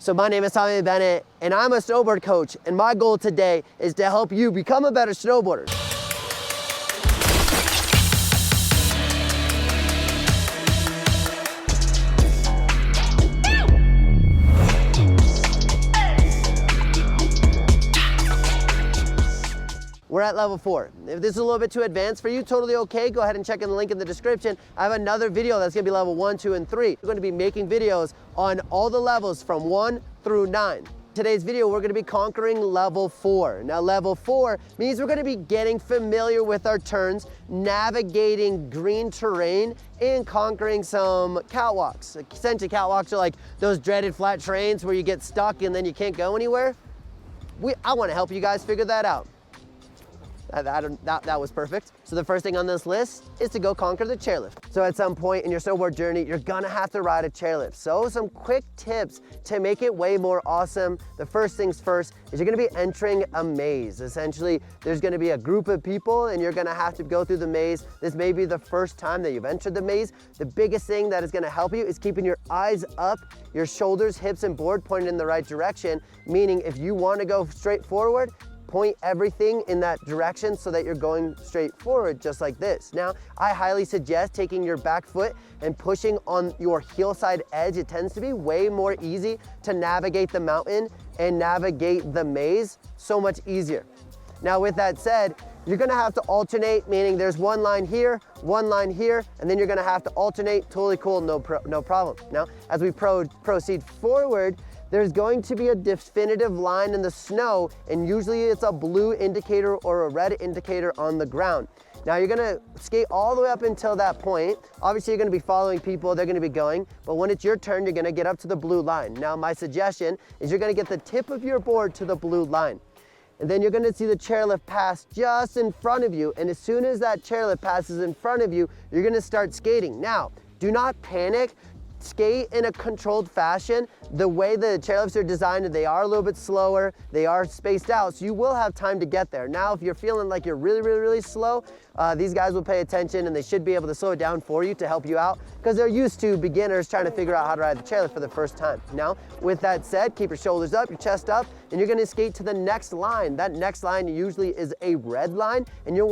So my name is Tommy Bennett, and I'm a snowboard coach, and my goal today is to help you become a better snowboarder. We're at level 4. If this is a little bit too advanced for you, totally okay. Go ahead and check in the link in the description. I have another video that's gonna be level 1, 2, and 3. We're gonna be making videos on all the levels from 1 through 9. Today's video, we're gonna be conquering level 4. Now, level 4 means we're gonna be getting familiar with our turns, navigating green terrain, and conquering some catwalks. Essentially, catwalks are like those dreaded flat terrains where you get stuck and then you can't go anywhere. I wanna help you guys figure that out. That was perfect. So the first thing on this list is to go conquer the chairlift. So at some point in your snowboard journey, you're gonna have to ride a chairlift. So some quick tips to make it way more awesome. The first things first is you're gonna be entering a maze. Essentially, there's gonna be a group of people and you're gonna have to go through the maze. This may be the first time that you've entered the maze. The biggest thing that is gonna help you is keeping your eyes up, your shoulders, hips, and board pointed in the right direction. Meaning if you wanna go straight forward, point everything in that direction so that you're going straight forward, just like this. Now, I highly suggest taking your back foot and pushing on your heel side edge. It tends to be way more easy to navigate the mountain and navigate the maze so much easier. Now, with that said, you're gonna have to alternate, meaning there's one line here, and then you're gonna have to alternate. Totally cool, no problem. Now, as we proceed forward, there's going to be a definitive line in the snow, and usually it's a blue indicator or a red indicator on the ground. Now you're gonna skate all the way up until that point. Obviously you're gonna be following people, they're gonna be going, but when it's your turn, you're gonna get up to the blue line. Now my suggestion is you're gonna get the tip of your board to the blue line. And then you're gonna see the chairlift pass just in front of you, and as soon as that chairlift passes in front of you, you're gonna start skating. Now, do not panic. Skate in a controlled fashion. The way the chairlifts are designed, they are a little bit slower, they are spaced out, so you will have time to get there. Now, if you're feeling like you're really slow, these guys will pay attention and they should be able to slow it down for you to help you out because they're used to beginners trying to figure out how to ride the chairlift for the first time. Now, with that said, keep your shoulders up, your chest up, and you're gonna skate to the next line. That next line usually is a red line, and you're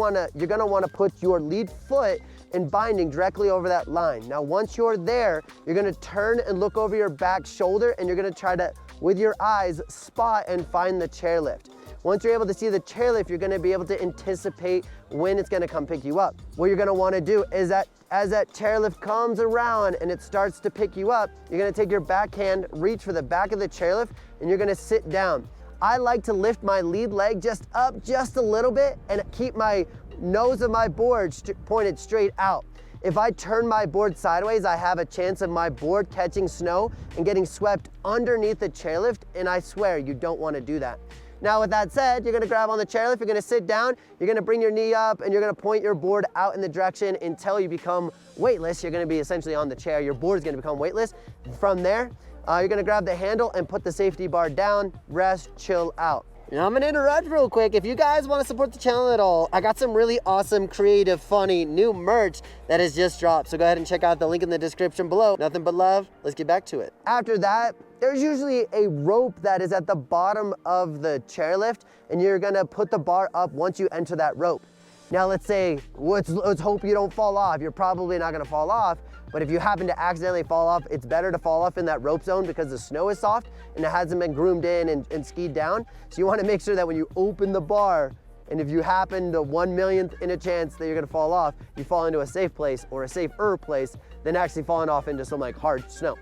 gonna wanna put your lead foot and binding directly over that line. Now, once you're there, you're gonna turn and look over your back shoulder, and you're gonna try to, with your eyes, spot and find the chairlift. Once you're able to see the chairlift, you're gonna be able to anticipate when it's gonna come pick you up. What you're gonna wanna do is that as that chairlift comes around and it starts to pick you up, you're gonna take your backhand, reach for the back of the chairlift, and you're gonna sit down. I like to lift my lead leg just up just a little bit and keep my nose of my board pointed straight out. If I turn my board sideways, I have a chance of my board catching snow and getting swept underneath the chairlift, and I swear you don't want to do that. Now, with that said, you're gonna grab on the chairlift, you're gonna sit down, you're gonna bring your knee up, and you're gonna point your board out in the direction until you become weightless. You're gonna be essentially on the chair, your board is gonna become weightless. From there, you're gonna grab the handle and put the safety bar down, rest, chill out. Now I'm gonna interrupt real quick. If you guys wanna support the channel at all, I got some really awesome, creative, funny, new merch that has just dropped. So go ahead and check out the link in the description below. Nothing but love, let's get back to it. After that, there's usually a rope that is at the bottom of the chairlift, and you're gonna put the bar up once you enter that rope. Now let's hope you don't fall off. You're probably not gonna fall off, but if you happen to accidentally fall off, it's better to fall off in that rope zone because the snow is soft and it hasn't been groomed in and skied down. So you wanna make sure that when you open the bar, and if you happen to 1/1,000,000th in a chance that you're gonna fall off, you fall into a safe place or a safer place than actually falling off into some like hard snow.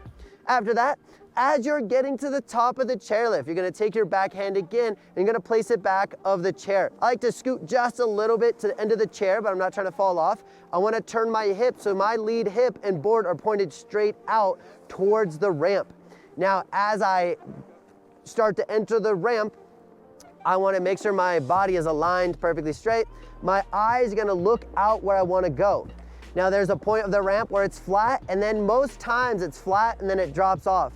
After that, as you're getting to the top of the chairlift, you're gonna take your backhand again and you're gonna place it back of the chair. I like to scoot just a little bit to the end of the chair, but I'm not trying to fall off. I wanna turn my hip so my lead hip and board are pointed straight out towards the ramp. Now, as I start to enter the ramp, I wanna make sure my body is aligned perfectly straight. My eyes are gonna look out where I wanna go. Now, there's a point of the ramp where it's flat, and then most times it's flat and then it drops off.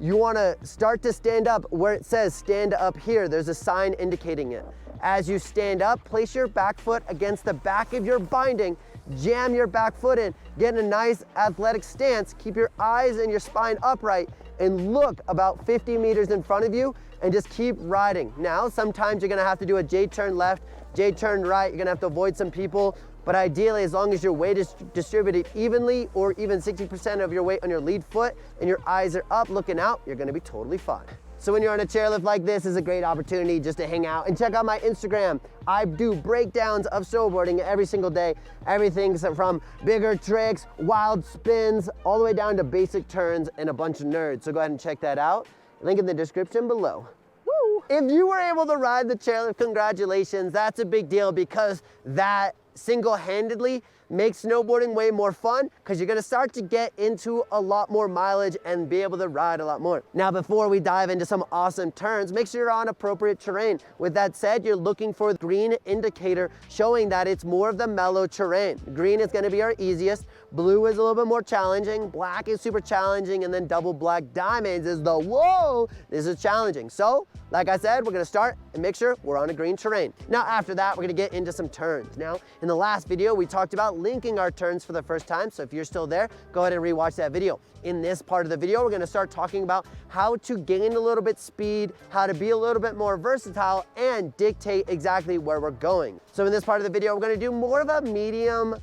You wanna start to stand up where it says stand up here. There's a sign indicating it. As you stand up, place your back foot against the back of your binding, jam your back foot in, get in a nice athletic stance, keep your eyes and your spine upright, and look about 50 meters in front of you and just keep riding. Now, sometimes you're gonna have to do a J-turn left, J-turn right, you're gonna have to avoid some people, but ideally, as long as your weight is distributed evenly or even 60% of your weight on your lead foot and your eyes are up looking out, you're gonna be totally fine. So when you're on a chairlift like this, it's a great opportunity just to hang out and check out my Instagram. I do breakdowns of snowboarding every single day. Everything from bigger tricks, wild spins, all the way down to basic turns and a bunch of nerds. So go ahead and check that out. Link in the description below. Woo! If you were able to ride the chairlift, congratulations. That's a big deal because that single-handedly makes snowboarding way more fun because you're gonna start to get into a lot more mileage and be able to ride a lot more. Now, before we dive into some awesome turns, make sure you're on appropriate terrain. With that said, you're looking for the green indicator showing that it's more of the mellow terrain. Green is gonna be our easiest, blue is a little bit more challenging, black is super challenging, and then double black diamonds is the whoa, this is challenging. So, like I said, we're gonna start and make sure we're on a green terrain. Now, after that, we're gonna get into some turns. Now, in the last video, we talked about linking our turns for the first time. So if you're still there, go ahead and rewatch that video. In this part of the video, we're gonna start talking about how to gain a little bit speed, how to be a little bit more versatile and dictate exactly where we're going. So in this part of the video, we're gonna do more of a medium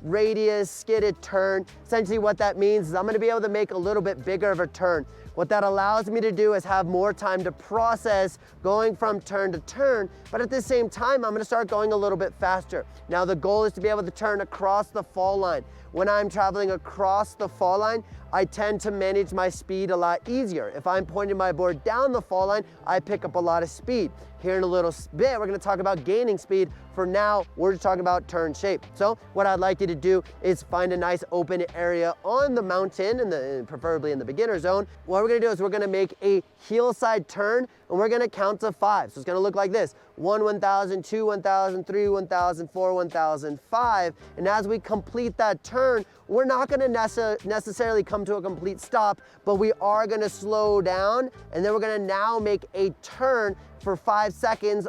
radius skidded turn. Essentially what that means is I'm gonna be able to make a little bit bigger of a turn. What that allows me to do is have more time to process going from turn to turn, but at the same time, I'm gonna start going a little bit faster. Now the goal is to be able to turn across the fall line. When I'm traveling across the fall line, I tend to manage my speed a lot easier. If I'm pointing my board down the fall line, I pick up a lot of speed. Here in a little bit, we're gonna talk about gaining speed. For now, we're just talking about turn shape. So what I'd like you to do is find a nice open area on the mountain, and preferably in the beginner zone. What we're gonna do is we're gonna make a heel side turn, and we're gonna count to 5. So it's gonna look like this: 1, 1,000, 2, 1,000, 3, 1,000, 4, 1,000, 5. And as we complete that turn, we're not gonna necessarily come to a complete stop, but we are gonna slow down, and then we're gonna now make a turn for 5 seconds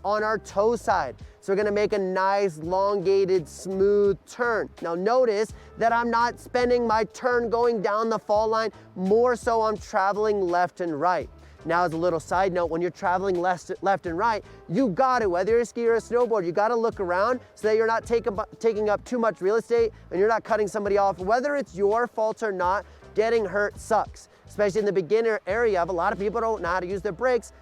on our toe side. So we're gonna make a nice, elongated, smooth turn. Now notice that I'm not spending my turn going down the fall line, more so I'm traveling left and right. Now, as a little side note, when you're traveling left and right, you got to, whether you're a skier or a snowboard, you got to look around so that you're not taking up too much real estate and you're not cutting somebody off. Whether it's your fault or not, getting hurt sucks, especially in the beginner area. A lot of people don't know how to use their brakes.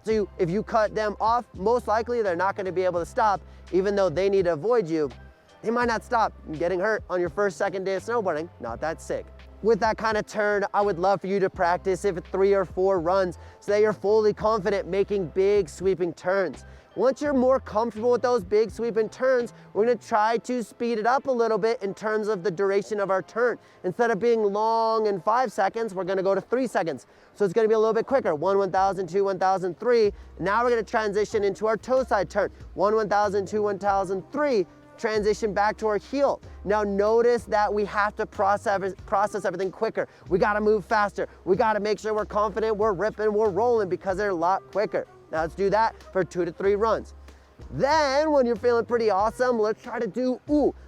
So if you cut them off, most likely they're not going to be able to stop, even though they need to avoid you. They might not stop. Getting hurt on your first, second day of snowboarding, not that sick. With that kind of turn, I would love for you to practice if 3 or 4 runs so that you're fully confident making big sweeping turns. Once you're more comfortable with those big sweeping turns, we're gonna try to speed it up a little bit in terms of the duration of our turn. Instead of being long in 5 seconds, we're gonna go to 3 seconds. So it's gonna be a little bit quicker. 1, 1,000, 2, 1,000, 3. Now we're gonna transition into our toe side turn. 1, 1,000, 2, 1,000, 3. Transition back to our heel. Now notice that we have to process everything quicker. We gotta move faster. We gotta make sure we're confident, we're ripping, we're rolling because they're a lot quicker. Now let's do that for 2 to 3 runs. Then when you're feeling pretty awesome, let's try to do,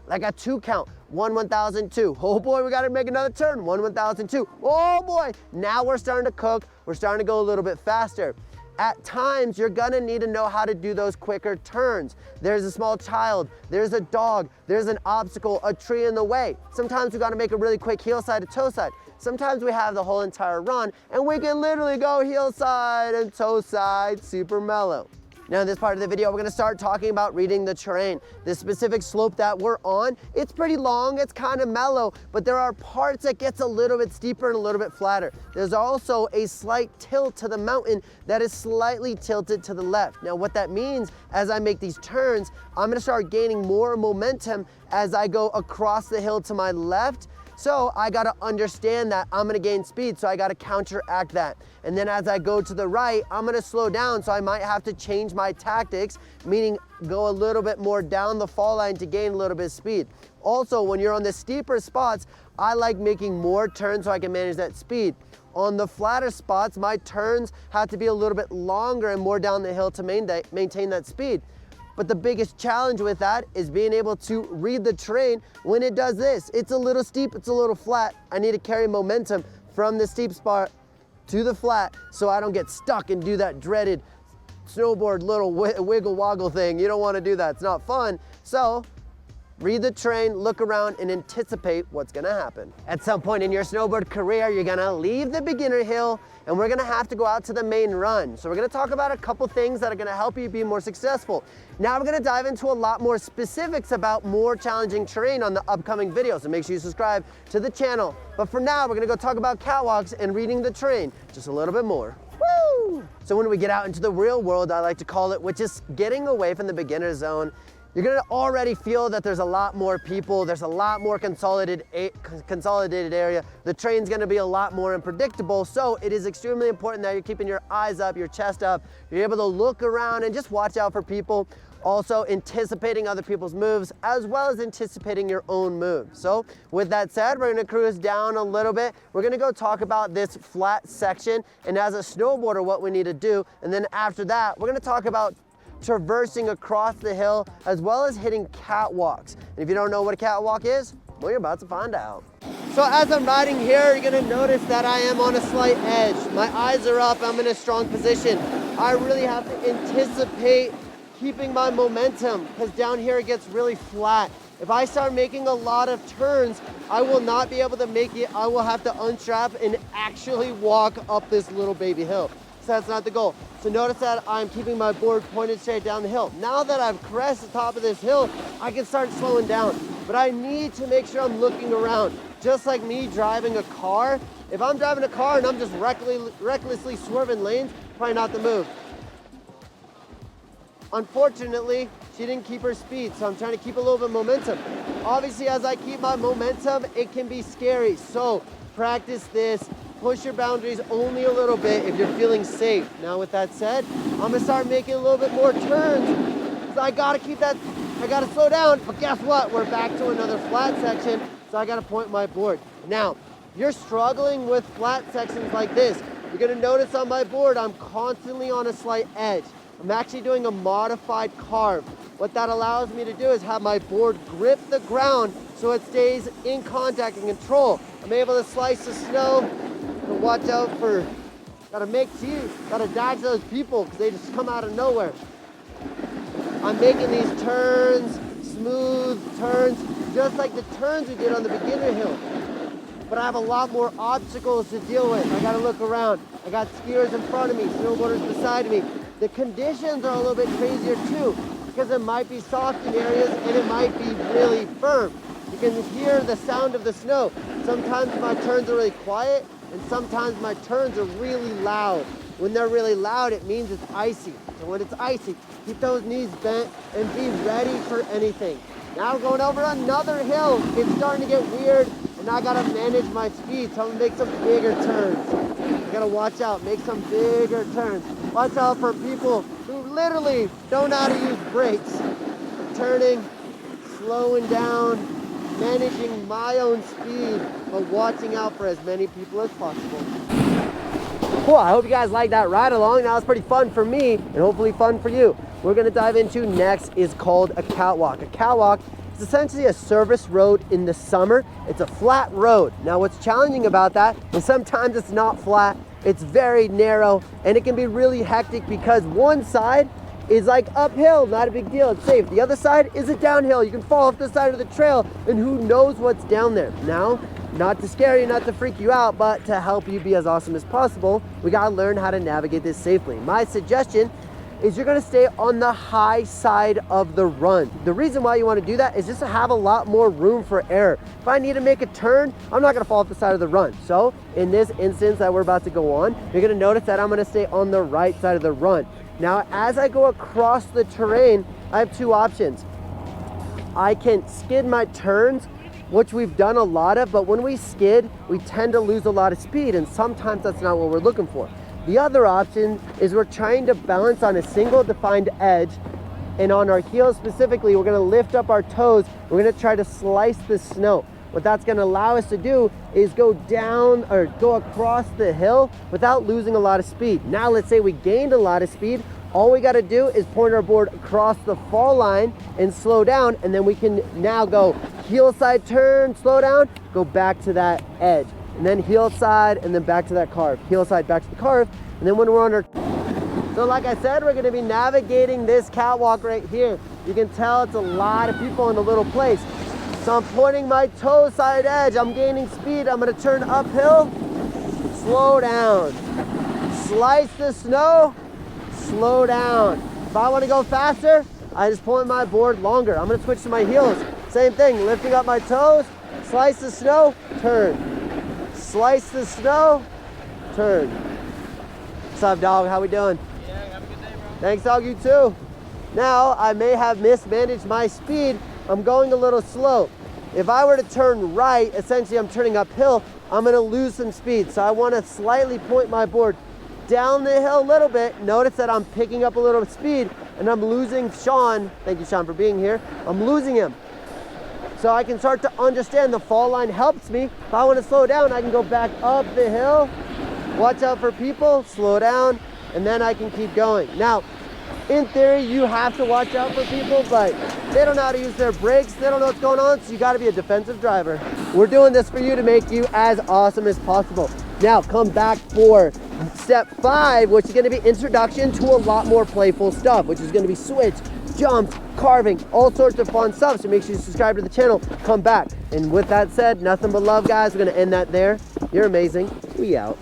like a 2 count. 1, 1,000, 2. Oh boy, we gotta make another turn. 1, 1,000, 2. Oh boy, now we're starting to cook. We're starting to go a little bit faster. At times, you're gonna need to know how to do those quicker turns. There's a small child, there's a dog, there's an obstacle, a tree in the way. Sometimes we gotta make a really quick heel side to toe side. Sometimes we have the whole entire run and we can literally go heel side and toe side, super mellow. Now in this part of the video, we're gonna start talking about reading the terrain. This specific slope that we're on, it's pretty long, it's kind of mellow, but there are parts that gets a little bit steeper and a little bit flatter. There's also a slight tilt to the mountain that is slightly tilted to the left. Now what that means, as I make these turns, I'm gonna start gaining more momentum as I go across the hill to my left. So I gotta understand that I'm gonna gain speed, so I gotta counteract that. And then as I go to the right, I'm gonna slow down, so I might have to change my tactics, meaning go a little bit more down the fall line to gain a little bit of speed. Also, when you're on the steeper spots, I like making more turns so I can manage that speed. On the flatter spots, my turns have to be a little bit longer and more down the hill to maintain that speed. But the biggest challenge with that is being able to read the terrain when it does this. It's a little steep, it's a little flat. I need to carry momentum from the steep spot to the flat so I don't get stuck and do that dreaded snowboard little wiggle woggle thing. You don't want to do that. It's not fun. So read the terrain, look around, and anticipate what's gonna happen. At some point in your snowboard career, you're gonna leave the beginner hill and we're gonna have to go out to the main run. So we're gonna talk about a couple things that are gonna help you be more successful. Now we're gonna dive into a lot more specifics about more challenging terrain on the upcoming videos, so make sure you subscribe to the channel. But for now, we're gonna go talk about catwalks and reading the terrain just a little bit more. Woo! So when we get out into the real world, I like to call it, which is getting away from the beginner zone, you're gonna already feel that there's a lot more people, there's a lot more consolidated area. The terrain's gonna be a lot more unpredictable, so it is extremely important that you're keeping your eyes up, your chest up, you're able to look around and just watch out for people. Also anticipating other people's moves, as well as anticipating your own moves. So with that said, we're gonna cruise down a little bit. We're gonna go talk about this flat section, and as a snowboarder, what we need to do. And then after that, we're gonna talk about traversing across the hill, as well as hitting catwalks. And if you don't know what a catwalk is, well, you're about to find out. So as I'm riding here, you're gonna notice that I am on a slight edge. My eyes are up, I'm in a strong position. I really have to anticipate keeping my momentum, because down here it gets really flat. If I start making a lot of turns, I will not be able to make it. I will have to unstrap and actually walk up this little baby hill. So that's not the goal. So notice that I'm keeping my board pointed straight down the hill. Now that I've crested the top of this hill, I can start slowing down. But I need to make sure I'm looking around. Just like me driving a car, if I'm driving a car and I'm just recklessly swerving lanes, probably not the move. Unfortunately, she didn't keep her speed, so I'm trying to keep a little bit of momentum. Obviously, as I keep my momentum, it can be scary. So practice this. Push your boundaries only a little bit if you're feeling safe. Now with that said, I'm gonna start making a little bit more turns. So I gotta keep that, I gotta slow down, but guess what? We're back to another flat section, so I gotta point my board. Now, you're struggling with flat sections like this. You're gonna notice on my board, I'm constantly on a slight edge. I'm actually doing a modified carve. What that allows me to do is have my board grip the ground so it stays in contact and control. I'm able to slice the snow. Watch out for, gotta dodge those people because they just come out of nowhere. I'm making these turns, smooth turns, just like the turns we did on the beginner hill. But I have a lot more obstacles to deal with. I gotta look around. I got skiers in front of me, snowboarders beside me. The conditions are a little bit crazier too, because it might be soft in areas and it might be really firm. You can hear the sound of the snow. Sometimes my turns are really quiet, and sometimes my turns are really loud. When they're really loud, it means it's icy. So when it's icy, keep those knees bent and be ready for anything. Now we're going over another hill. It's starting to get weird, and I gotta manage my speed, so I'm gonna make some bigger turns. You gotta watch out, make some bigger turns. Watch out for people who literally don't know how to use brakes. Turning, slowing down, managing my own speed, but watching out for as many people as possible. Cool, I hope you guys liked that ride along. That was pretty fun for me and hopefully fun for you. We're gonna dive into next is called a catwalk. A catwalk is essentially a service road in the summer. It's a flat road. Now what's challenging about that is sometimes it's not flat, it's very narrow, and it can be really hectic because one side is like uphill, not a big deal, it's safe. The other side is a downhill. You can fall off the side of the trail and who knows what's down there. Now, not to scare you, not to freak you out, but to help you be as awesome as possible, we gotta learn how to navigate this safely. My suggestion is you're gonna stay on the high side of the run. The reason why you wanna do that is just to have a lot more room for error. If I need to make a turn, I'm not gonna fall off the side of the run. So in this instance that we're about to go on, you're gonna notice that I'm gonna stay on the right side of the run. Now, as I go across the terrain, I have two options. I can skid my turns, which we've done a lot of, but when we skid, we tend to lose a lot of speed, and sometimes that's not what we're looking for. The other option is we're trying to balance on a single defined edge, and on our heels specifically, we're gonna lift up our toes, we're gonna try to slice the snow. What that's gonna allow us to do is go down or go across the hill without losing a lot of speed. Now let's say we gained a lot of speed, all we gotta do is point our board across the fall line and slow down, and then we can now go heel side turn, slow down, go back to that edge. and then heel side, and then back to that carve. Heel side, back to the carve, and then when we're on our... So like I said, we're gonna be navigating this catwalk right here. You can tell it's a lot of people in a little place. So I'm pointing my toe side edge. I'm gaining speed. I'm gonna turn uphill, slow down. Slice the snow, slow down. If I wanna go faster, I just point my board longer. I'm gonna switch to my heels. Same thing, lifting up my toes, slice the snow, turn. Slice the snow, turn. What's up, dog? How we doing? Yeah, have a good day, bro. Thanks, dog. You too. Now, I may have mismanaged my speed. I'm going a little slow. If I were to turn right, essentially I'm turning uphill, I'm gonna lose some speed. So I wanna slightly point my board down the hill a little bit. Notice that I'm picking up a little speed and I'm losing Sean. Thank you, Sean, for being here. I'm losing him. So I can start to understand the fall line helps me. If I wanna slow down, I can go back up the hill, watch out for people, slow down, and then I can keep going. Now, in theory, you have to watch out for people, but they don't know how to use their brakes. They don't know what's going on, so you gotta be a defensive driver. We're doing this for you to make you as awesome as possible. Now, come back for step 5, which is gonna be introduction to a lot more playful stuff, which is gonna be switch, jumps, carving, all sorts of fun stuff. So make sure you subscribe to the channel, come back. And with that said, nothing but love, guys. We're gonna end that there. You're amazing. We out.